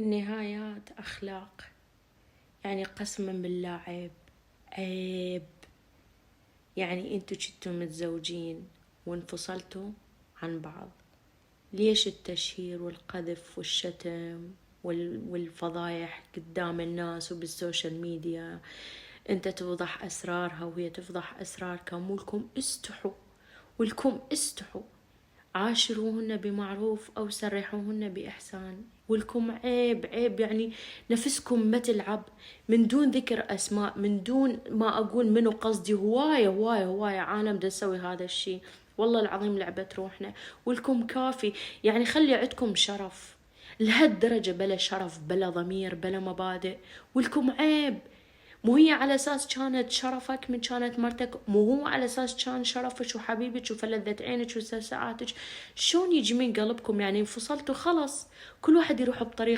النهايات أخلاق. يعني قسما بالله عيب، عيب. يعني انتو كنتوا متزوجين وانفصلتوا عن بعض، ليش التشهير والقذف والشتم والفضايح قدام الناس وبالسوشيال ميديا؟ انت توضح اسرارها وهي تفضح اسراركم، ولكم استحوا، ولكم استحوا. عاشروهن بمعروف أو سرحوهن بإحسان، ولكم عيب، عيب. يعني نفسكم ما تلعب، من دون ذكر أسماء، من دون ما أقول منو قصدي. هواية عالم دا تسوي هذا الشي، والله العظيم لعبة روحنا. ولكم كافي، يعني خلي عندكم شرف لهالدرجة، بلا شرف بلا ضمير بلا مبادئ. ولكم عيب. مو هي على اساس كانت شرفك من كانت مرتك، مو هو على اساس كان شرفك وحبيبك وفلذة عينك وساعاتك. شلون يجي من قلبكم؟ يعني انفصلتوا خلص، كل واحد يروح بطريق